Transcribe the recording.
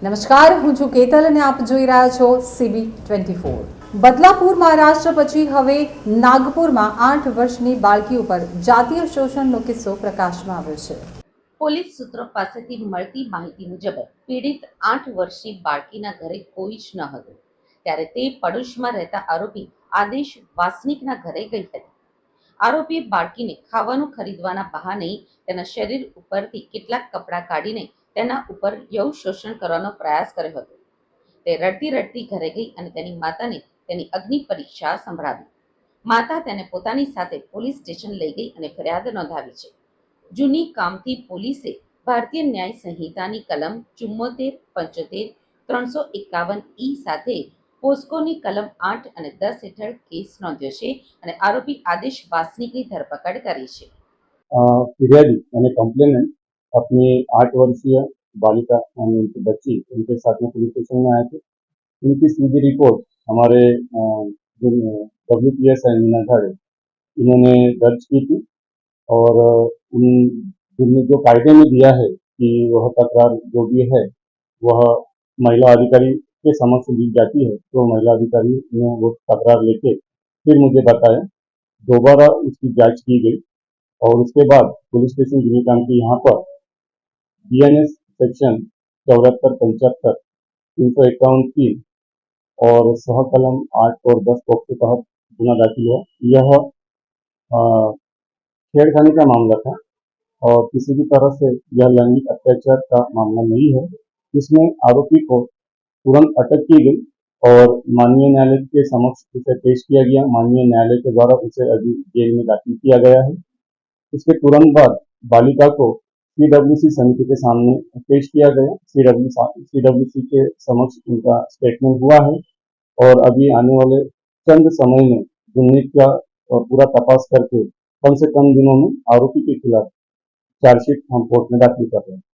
નમસ્કાર, હું છું કેતલ અને આપ જોઈ રહ્યા છો CB24। બદલાપુર મહારાષ્ટ્ર પછી હવે નાગપુરમાં 8 વર્ષની બાળકી ઉપર જાતીય શોષણનો કિસ્સો પ્રકાશમાં આવ્યો છે। પોલીસ સૂત્રો પાસેથી મળતી માહિતી મુજબ પીડિત 8 વર્ષની બાળકીના ઘરે કોઈ જ ન હતું, ત્યારે તે પડોશમાં રહેતા આરોપી આદેશ વાસનિકના ઘરે ગઈ હતી। આરોપીએ બાળકીને ખાવાનું ખરીદવાના બહાને તેના શરીર ઉપરથી કેટલાક કપડાં કાઢીને તેના ઉપર યૌન શોષણ કરવાનો પ્રયાસ કર્યો હતો। તે રડતી રડતી ઘરે ગઈ અને તેની માતાને તેની અગ્નિ પરીક્ષા સંભળાવી। માતા તેને પોતાની સાથે પોલીસ સ્ટેશન લઈ ગઈ અને ફરિયાદ નોંધાવી છે। જૂની કામથી પોલીસે ભારતીય ન્યાય સંહિતાની કલમ 74, 75, 351E સાથે પોસ્કોની કલમ 8 અને 10 હેઠળ કેસ નોંધ્યો છે અને આરોપી आदेश वासनिकની धरपकड़ કરી છે। फिर्यादी यानी कंप्लेनेंट अपनी 8 वर्षीय बालिका यानी उनकी बच्ची उनके साथ में पुलिस स्टेशन में आए थे। उनकी सीधी रिपोर्ट हमारे WPSI मीना झाड़े इन्होंने दर्ज की थी और उनने जो कायदे में दिया है कि वह तकरार जो भी है वह महिला अधिकारी के समक्ष ली जाती है, तो महिला अधिकारी ने वो तकरार लेके फिर मुझे बताया। दोबारा उसकी जांच की गई और उसके बाद पुलिस स्टेशन गिनीकाम के यहाँ पर BNS सेक्शन 74, 75, 351 और सह कलम 8 और 10 के तहत गुना दाखिल हुआ। यह छेड़खानी का मामला था और किसी भी तरह से यह लैंगिक अत्याचार का मामला नहीं है। इसमें आरोपी को तुरंत अटक की गई और माननीय न्यायालय के समक्ष उसे पेश किया गया। माननीय न्यायालय के द्वारा उसे अभी जेल में दाखिल किया गया है। इसके तुरंत बाद बालिका को CWC समिति के सामने पेश किया गया। CWC के समक्ष उनका स्टेटमेंट हुआ है और अभी आने वाले चंद समय में गुन्हे का पूरा तपास करके कम से कम दिनों में आरोपी के खिलाफ चार्जशीट हम कोर्ट में दाखिल कर रहे हैं।